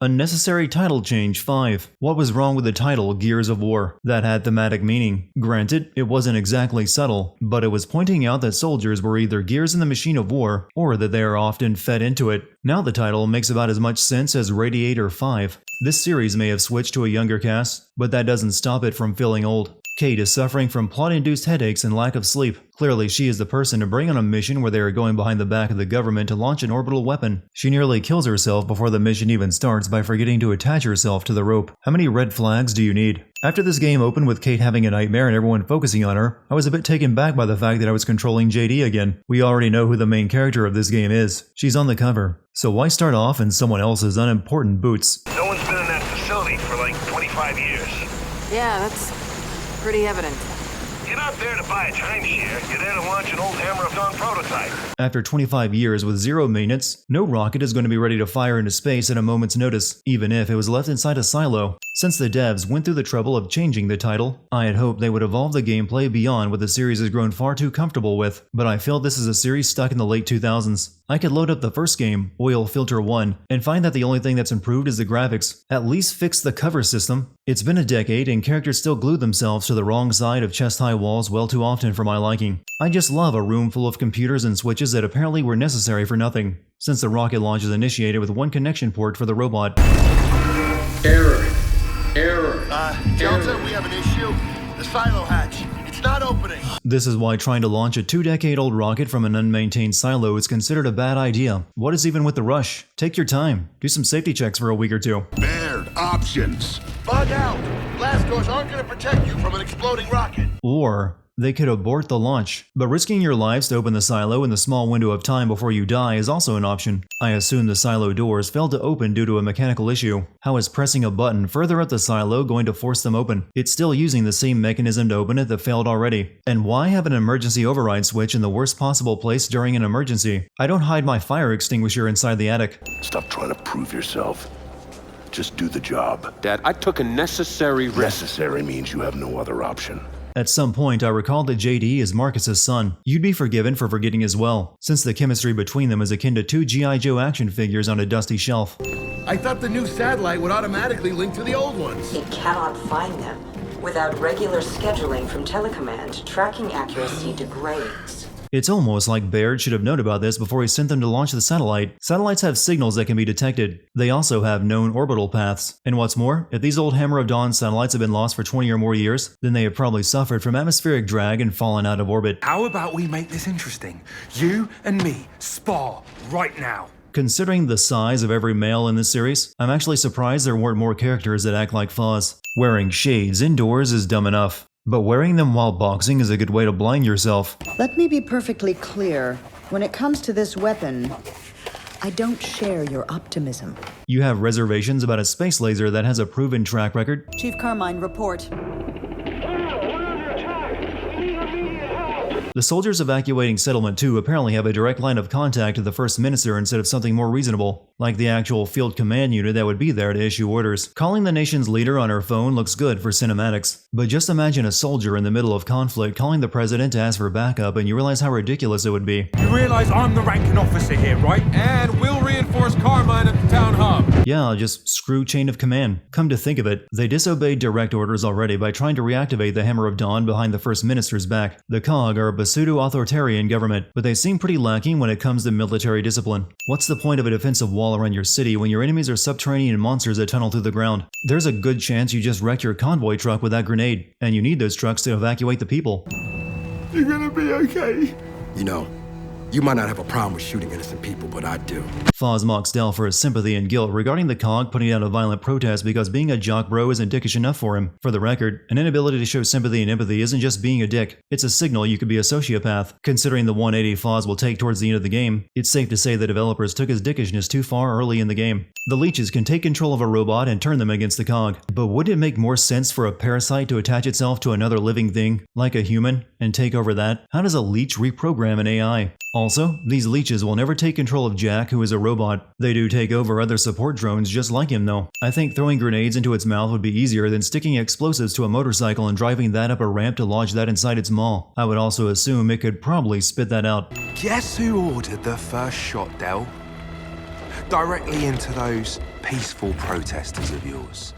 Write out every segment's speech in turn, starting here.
Unnecessary title change 5. What was wrong with the title Gears of War? That had thematic meaning. Granted, it wasn't exactly subtle, but it was pointing out that soldiers were either gears in the machine of war, or that they are often fed into it. Now the title makes about as much sense as Radiator 5. This series may have switched to a younger cast, but that doesn't stop it from feeling old. Kate is suffering from plot-induced headaches and lack of sleep. Clearly, she is the person to bring on a mission where they are going behind the back of the government to launch an orbital weapon. She nearly kills herself before the mission even starts by forgetting to attach herself to the rope. How many red flags do you need? After this game opened with Kate having a nightmare and everyone focusing on her, I was a bit taken back by the fact that I was controlling JD again. We already know who the main character of this game is. She's on the cover. So why start off in someone else's unimportant boots? No one's been in that facility for like 25 years. Yeah, that's pretty evident. You're not there to buy a timeshare. You're there to launch an old Hammer of Dawn prototype. After 25 years with zero maintenance, no rocket is going to be ready to fire into space at a moment's notice, even if it was left inside a silo. Since the devs went through the trouble of changing the title, I had hoped they would evolve the gameplay beyond what the series has grown far too comfortable with, but I feel this is a series stuck in the late 2000s. I could load up the first game, Oil Filter 1, and find that the only thing that's improved is the graphics. At least fix the cover system. It's been a decade and characters still glue themselves to the wrong side of chest-high walls well too often for my liking. I just love a room full of computers and switches that apparently were necessary for nothing, since the rocket launch is initiated with one connection port for the robot. Error. Delta, we have an issue. The silo hatch. It's not opening. This is why trying to launch a 2-decade-old rocket from an unmaintained silo is considered a bad idea. What is even with the rush? Take your time. Do some safety checks for a week or two. Baird, options. Bug out. Blast doors aren't going to protect you from an exploding rocket. Or they could abort the launch, but risking your lives to open the silo in the small window of time before you die is also an option. I assume the silo doors failed to open due to a mechanical issue. How is pressing a button further up the silo going to force them open? It's still using the same mechanism to open it that failed already. And why have an emergency override switch in the worst possible place during an emergency? I don't hide my fire extinguisher inside the attic. Stop trying to prove yourself. Just do the job. Dad, I took a necessary risk. Necessary means you have no other option. At some point, I recalled that JD is Marcus's son. You'd be forgiven for forgetting as well, since the chemistry between them is akin to two G.I. Joe action figures on a dusty shelf. I thought the new satellite would automatically link to the old ones. It cannot find them. Without regular scheduling from telecommand, tracking accuracy degrades. It's almost like Baird should have known about this before he sent them to launch the satellite. Satellites have signals that can be detected. They also have known orbital paths. And what's more, if these old Hammer of Dawn satellites have been lost for 20 or more years, then they have probably suffered from atmospheric drag and fallen out of orbit. How about we make this interesting? You and me spar right now. Considering the size of every male in this series, I'm actually surprised there weren't more characters that act like Foz. Wearing shades indoors is dumb enough, but wearing them while boxing is a good way to blind yourself. Let me be perfectly clear. When it comes to this weapon, I don't share your optimism. You have reservations about a space laser that has a proven track record? Chief Carmine, report. The soldiers evacuating Settlement 2 apparently have a direct line of contact to the First Minister instead of something more reasonable, like the actual field command unit that would be there to issue orders. Calling the nation's leader on her phone looks good for cinematics, but just imagine a soldier in the middle of conflict calling the president to ask for backup and you realize how ridiculous it would be. You realize I'm the ranking officer here, right? And we'll reinforce Carmine at the town hub. Yeah, just screw chain of command. Come to think of it, they disobeyed direct orders already by trying to reactivate the Hammer of Dawn behind the First Minister's back. The COG are a pseudo-authoritarian government, but they seem pretty lacking when it comes to military discipline. What's the point of a defensive wall around your city when your enemies are subterranean monsters that tunnel through the ground? There's a good chance you just wrecked your convoy truck with that grenade, and you need those trucks to evacuate the people. You're gonna be okay. You know, you might not have a problem with shooting innocent people, but I do. Foz mocks Dell for his sympathy and guilt regarding the COG putting out a violent protest because being a jock bro isn't dickish enough for him. For the record, an inability to show sympathy and empathy isn't just being a dick, it's a signal you could be a sociopath. Considering the 180 Foz will take towards the end of the game, it's safe to say the developers took his dickishness too far early in the game. The leeches can take control of a robot and turn them against the COG, but wouldn't it make more sense for a parasite to attach itself to another living thing, like a human, and take over that? How does a leech reprogram an AI? Also, these leeches will never take control of Jack, who is a robot. They do take over other support drones just like him though. I think throwing grenades into its mouth would be easier than sticking explosives to a motorcycle and driving that up a ramp to lodge that inside its maw. I would also assume it could probably spit that out. Guess who ordered the first shot, Del? directly into those peaceful protesters of yours.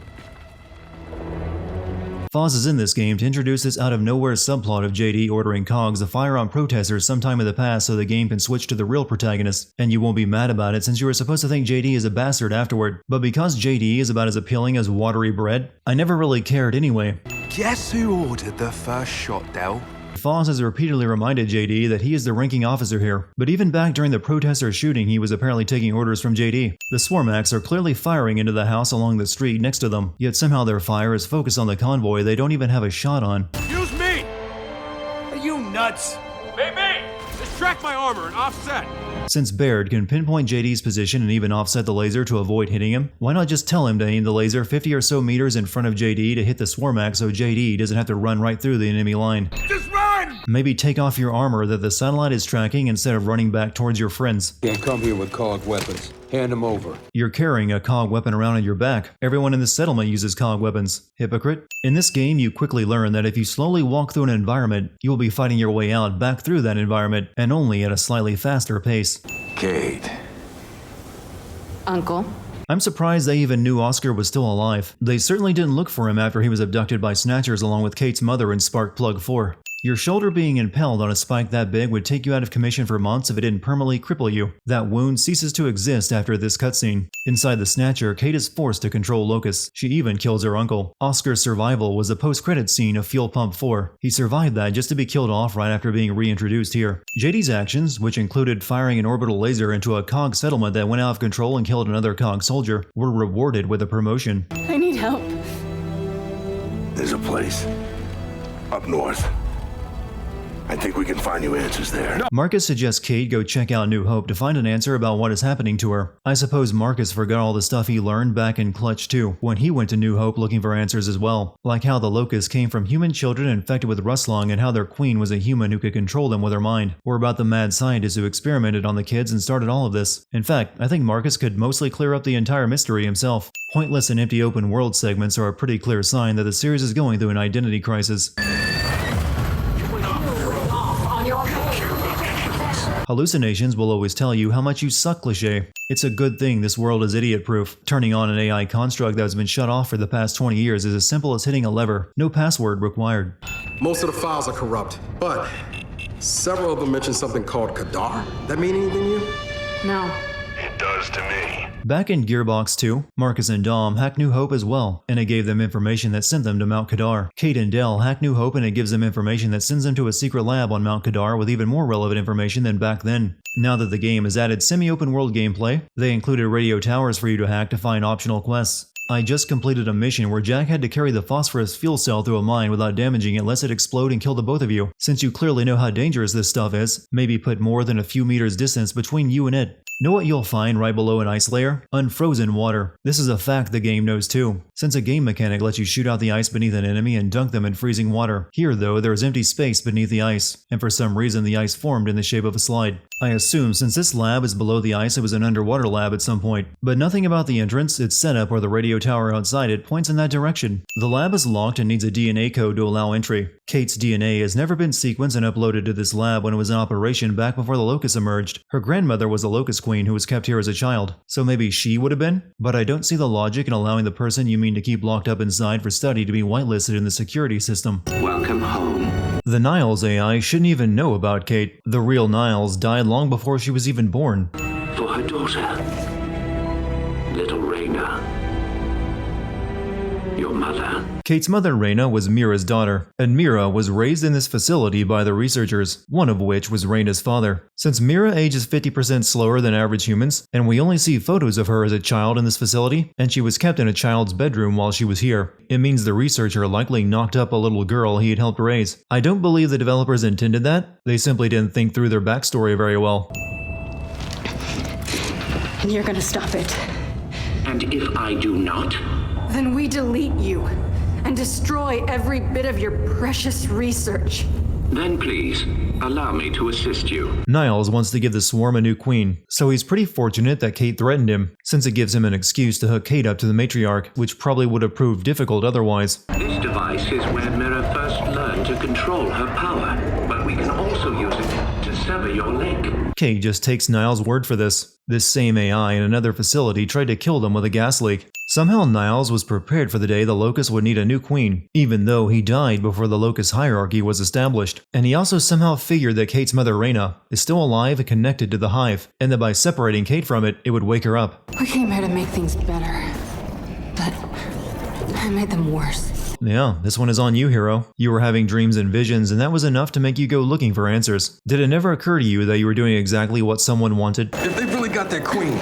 Foz is in this game to introduce this out-of-nowhere subplot of JD ordering Cogs to fire on protesters sometime in the past so the game can switch to the real protagonist, and you won't be mad about it since you were supposed to think JD is a bastard afterward. But because JD is about as appealing as watery bread, I never really cared anyway. Guess who ordered the first shot, Del? Foz has repeatedly reminded JD that he is the ranking officer here, but even back during the protester shooting he was apparently taking orders from JD. The Swarmax are clearly firing into the house along the street next to them, yet somehow their fire is focused on the convoy they don't even have a shot on. Use me! Are you nuts? Maybe! Distract my armor and offset! Since Baird can pinpoint JD's position and even offset the laser to avoid hitting him, why not just tell him to aim the laser 50 or so meters in front of JD to hit the Swarmax so JD doesn't have to run right through the enemy line? Just run! Maybe take off your armor that the satellite is tracking instead of running back towards your friends. Can't come here with cog weapons. Hand them over. You're carrying a cog weapon around on your back. Everyone in the settlement uses cog weapons. Hypocrite. In this game, you quickly learn that if you slowly walk through an environment, you will be fighting your way out back through that environment, and only at a slightly faster pace. Kate. Uncle? I'm surprised they even knew Oscar was still alive. They certainly didn't look for him after he was abducted by Snatchers along with Kate's mother in Sparkplug 4. Your shoulder being impaled on a spike that big would take you out of commission for months if it didn't permanently cripple you. That wound ceases to exist after this cutscene. Inside the Snatcher, Kate is forced to control Locust. She even kills her uncle. Oscar's survival was the post-credit scene of Fuel Pump 4. He survived that just to be killed off right after being reintroduced here. JD's actions, which included firing an orbital laser into a COG settlement that went out of control and killed another COG soldier, were rewarded with a promotion. I need help. There's a place up north. I think we can find you answers there. Marcus suggests Kate go check out New Hope to find an answer about what is happening to her. I suppose Marcus forgot all the stuff he learned back in Clutch 2, when he went to New Hope looking for answers as well. Like how the Locusts came from human children infected with Rustlung and how their queen was a human who could control them with her mind. Or about the mad scientist who experimented on the kids and started all of this. In fact, I think Marcus could mostly clear up the entire mystery himself. Pointless and empty open world segments are a pretty clear sign that the series is going through an identity crisis. Hallucinations will always tell you how much you suck cliché. It's a good thing this world is idiot-proof. Turning on an AI construct that has been shut off for the past 20 years is as simple as hitting a lever. No password required. Most of the files are corrupt, but several of them mention something called Kadar. That mean anything to you? No. It does to me. Back in Gearbox 2, Marcus and Dom hack New Hope as well, and it gave them information that sent them to Mount Kadar. Kate and Del hack New Hope and it gives them information that sends them to a secret lab on Mount Kadar with even more relevant information than back then. Now that the game has added semi-open world gameplay, they included radio towers for you to hack to find optional quests. I just completed a mission where Jack had to carry the phosphorus fuel cell through a mine without damaging it lest it explode and kill the both of you. Since you clearly know how dangerous this stuff is, maybe put more than a few meters distance between you and it. Know what you'll find right below an ice layer? Unfrozen water. This is a fact the game knows too, since a game mechanic lets you shoot out the ice beneath an enemy and dunk them in freezing water. Here though, there is empty space beneath the ice, and for some reason the ice formed in the shape of a slide. I assume since this lab is below the ice it was an underwater lab at some point, but nothing about the entrance, its setup, or the radio tower outside it points in that direction. The lab is locked and needs a DNA code to allow entry. Kate's DNA has never been sequenced and uploaded to this lab when it was in operation back before the Locusts emerged. Her grandmother was a Locust Queen who was kept here as a child, so maybe she would have been? But I don't see the logic in allowing the person you mean to keep locked up inside for study to be whitelisted in the security system. Welcome home. The Niles AI shouldn't even know about Kate. The real Niles died long before she was even born. For her daughter, little Raina. Your mother. Kate's mother, Raina, was Mira's daughter, and Mira was raised in this facility by the researchers, one of which was Raina's father. Since Mira ages 50% slower than average humans, and we only see photos of her as a child in this facility, and she was kept in a child's bedroom while she was here, it means the researcher likely knocked up a little girl he had helped raise. I don't believe the developers intended that, they simply didn't think through their backstory very well. And you're gonna stop it. And if I do not? Then we delete you and destroy every bit of your precious research. Then please, allow me to assist you. Niles wants to give the swarm a new queen, so he's pretty fortunate that Kate threatened him, since it gives him an excuse to hook Kate up to the matriarch, which probably would have proved difficult otherwise. This device is where Mira first learned to control her power, but we can also use it to sever your leg. Kate just takes Niles' word for this. This same AI in another facility tried to kill them with a gas leak. Somehow Niles was prepared for the day the Locust would need a new queen, even though he died before the Locust hierarchy was established. And he also somehow figured that Kate's mother Reyna is still alive and connected to the Hive, and that by separating Kate from it, it would wake her up. We came here to make things better, but I made them worse. Yeah, this one is on you, hero. You were having dreams and visions, and that was enough to make you go looking for answers. Did it never occur to you that you were doing exactly what someone wanted? If they really got their queen,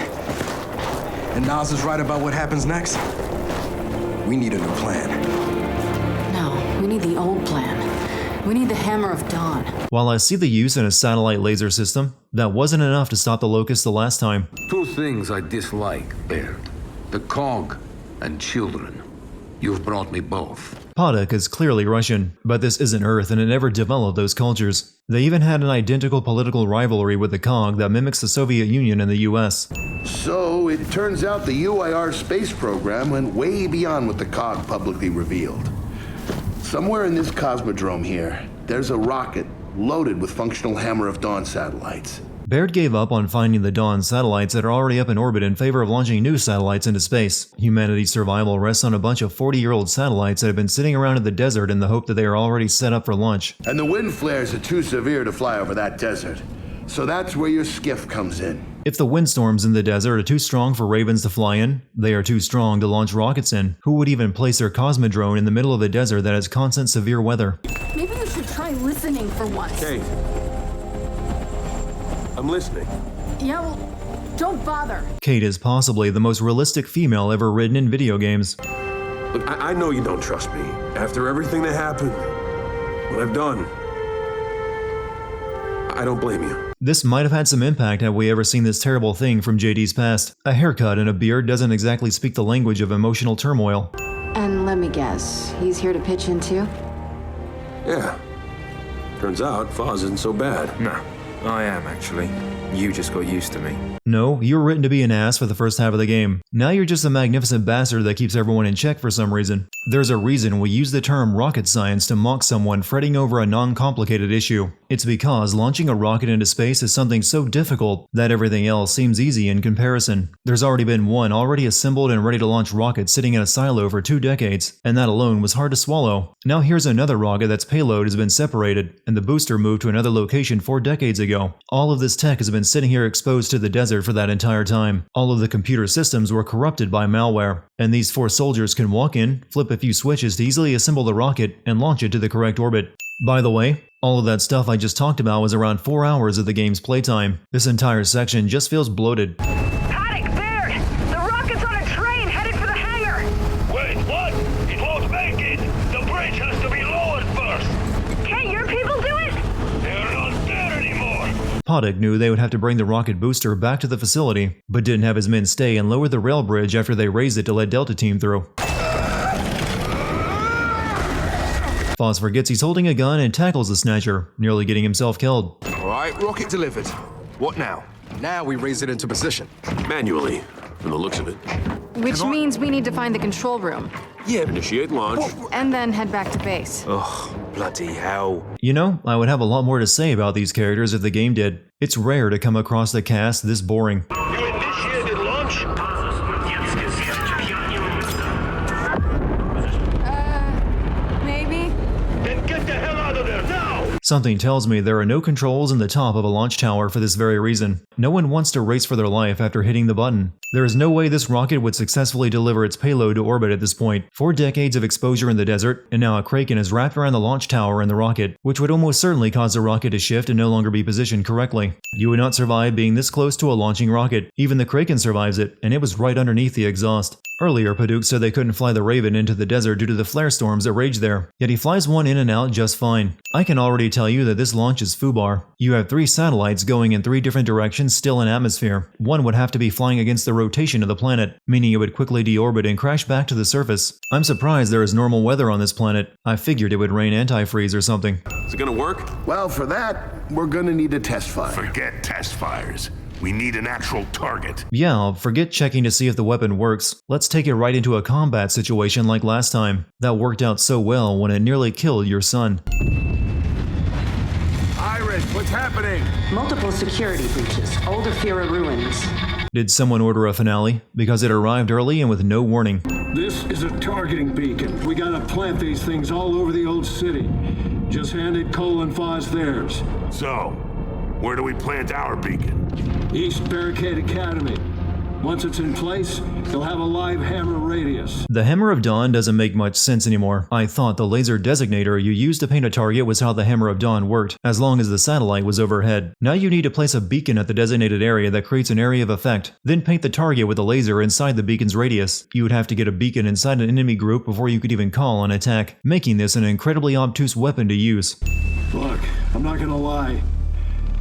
and Niles is right about what happens next, we need a new plan. No, we need the old plan. We need the Hammer of Dawn. While I see the use in a satellite laser system, that wasn't enough to stop the Locust the last time. Two things I dislike, Baird. The cog and children. You've brought me both. Paddock is clearly Russian, but this isn't Earth and it never developed those cultures. They even had an identical political rivalry with the COG that mimics the Soviet Union and the US. So, it turns out the UIR space program went way beyond what the COG publicly revealed. Somewhere in this cosmodrome here, there's a rocket loaded with functional Hammer of Dawn satellites. Baird gave up on finding the Dawn satellites that are already up in orbit in favor of launching new satellites into space. Humanity's survival rests on a bunch of 40-year-old satellites that have been sitting around in the desert in the hope that they are already set up for launch. And the wind flares are too severe to fly over that desert. So that's where your skiff comes in. If the windstorms in the desert are too strong for Ravens to fly in, they are too strong to launch rockets in. Who would even place their cosmodrome in the middle of a desert that has constant severe weather? Maybe you should try listening for once. Kate. I'm listening. Yeah, well, don't bother. Kate is possibly the most realistic female ever written in video games. Look, I know you don't trust me. After everything that happened, what I've done, I don't blame you. This might have had some impact had we ever seen this terrible thing from JD's past. A haircut and a beard doesn't exactly speak the language of emotional turmoil. And let me guess, he's here to pitch in too? Yeah. Turns out Foz isn't so bad. No, I am actually. You just got used to me. No, you were written to be an ass for the first half of the game. Now you're just a magnificent bastard that keeps everyone in check for some reason. There's a reason we use the term rocket science to mock someone fretting over a non-complicated issue. It's because launching a rocket into space is something so difficult that everything else seems easy in comparison. There's already been one already assembled and ready to launch rocket sitting in a silo for 2 decades, and that alone was hard to swallow. Now here's another rocket that's payload has been separated, and the booster moved to another location 4 decades ago. All of this tech has been sitting here exposed to the desert for that entire time. All of the computer systems were corrupted by malware, and these 4 soldiers can walk in, flip a few switches to easily assemble the rocket and launch it to the correct orbit. By the way, all of that stuff I just talked about was around 4 hours of the game's playtime. This entire section just feels bloated. Paddock, Baird! The rocket's on a train headed for the hangar! Wait, what? It won't make it! The bridge has to be lowered first! Can't your people do it? They're not there anymore! Paddock knew they would have to bring the rocket booster back to the facility, but didn't have his men stay and lower the rail bridge after they raised it to let Delta Team through. Foz forgets he's holding a gun and tackles the Snatcher, nearly getting himself killed. Alright, rocket delivered. What now? Now we raise it into position. Manually, from the looks of it. Which means we need to find the control room. Yeah, initiate launch. And then head back to base. Ugh, bloody hell. You know, I would have a lot more to say about these characters if the game did. It's rare to come across a cast this boring. You initiated launch? Maybe? Then get the hell out of there now! Something tells me there are no controls in the top of a launch tower for this very reason. No one wants to race for their life after hitting the button. There is no way this rocket would successfully deliver its payload to orbit at this point. 4 decades of exposure in the desert, and now a Kraken is wrapped around the launch tower and the rocket, which would almost certainly cause the rocket to shift and no longer be positioned correctly. You would not survive being this close to a launching rocket. Even the Kraken survives it, and it was right underneath the exhaust. Earlier, Paduk said they couldn't fly the Raven into the desert due to the flare storms that rage there, yet he flies one in and out just fine. I can already tell you that this launch is foobar. You have 3 satellites going in 3 different directions still in atmosphere. One would have to be flying against the rotation of the planet, meaning it would quickly deorbit and crash back to the surface. I'm surprised there is normal weather on this planet. I figured it would rain antifreeze or something. Is it gonna work? Well, for that, we're gonna need a test fire. Forget test fires. We need an actual target. Yeah, forget checking to see if the weapon works. Let's take it right into a combat situation like last time. That worked out so well when it nearly killed your son. Iris, What's happening? Multiple security breaches. Old Ophira ruins. Did someone order a finale? Because it arrived early and with no warning. This is a targeting beacon. We gotta plant these things all over the old city. Just handed Cole and Foz theirs. So, where do we plant our beacon? East Barricade Academy. Once it's in place, you'll have a live hammer radius. The Hammer of Dawn doesn't make much sense anymore. I thought the laser designator you used to paint a target was how the Hammer of Dawn worked, as long as the satellite was overhead. Now you need to place a beacon at the designated area that creates an area of effect, then paint the target with a laser inside the beacon's radius. You would have to get a beacon inside an enemy group before you could even call an attack, making this an incredibly obtuse weapon to use. Look, I'm not gonna lie.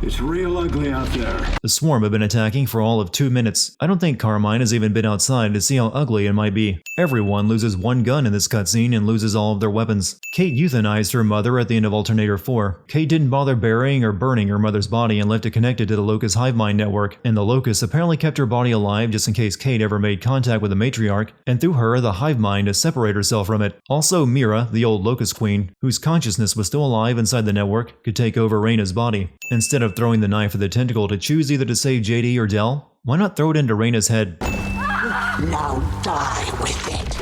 It's real ugly out there. The swarm have been attacking for all of 2 minutes. I don't think Carmine has even been outside to see how ugly it might be. Everyone loses one gun in this cutscene and loses all of their weapons. Kate euthanized her mother at the end of Alternator 4. Kate didn't bother burying or burning her mother's body and left it connected to the Locust hive mind network, and the Locust apparently kept her body alive just in case Kate ever made contact with the matriarch, and through her the hive mind to separate herself from it. Also Mira, the old Locust queen, whose consciousness was still alive inside the network, could take over Reyna's body. Instead of throwing the knife or the tentacle to choose either to save JD or Del, why not throw it into Reyna's head? Now die with it.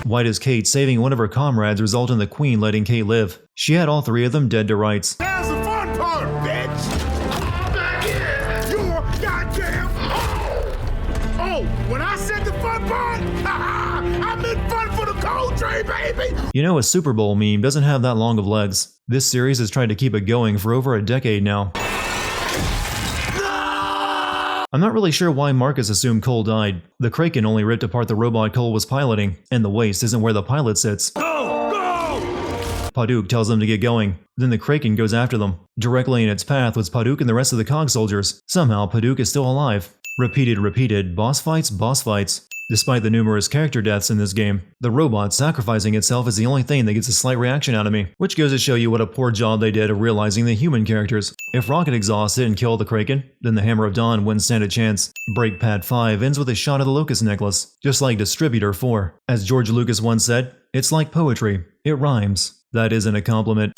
Why does Kate saving one of her comrades result in the Queen letting Kate live? She had all three of them dead to rights. Now's the fun part, bitch! Back here! You're goddamn... Oh, when I said the fun part, I meant fun for the cold train, baby! You know, a Super Bowl meme doesn't have that long of legs. This series has tried to keep it going for over a decade now. I'm not really sure why Marcus assumed Cole died. The Kraken only ripped apart the robot Cole was piloting, and the waist isn't where the pilot sits. Go! Go! Paduk tells them to get going. Then the Kraken goes after them. Directly in its path was Paduk and the rest of the Cog soldiers. Somehow Paduk is still alive. Repeated, boss fights, boss fights. Despite the numerous character deaths in this game, the robot sacrificing itself is the only thing that gets a slight reaction out of me, which goes to show you what a poor job they did of realizing the human characters. If Rocket exhausts it and kill the Kraken, then the Hammer of Dawn wouldn't stand a chance. Break Pad 5 ends with a shot of the Locust necklace, just like Distributor 4. As George Lucas once said, it's like poetry, it rhymes. That isn't a compliment.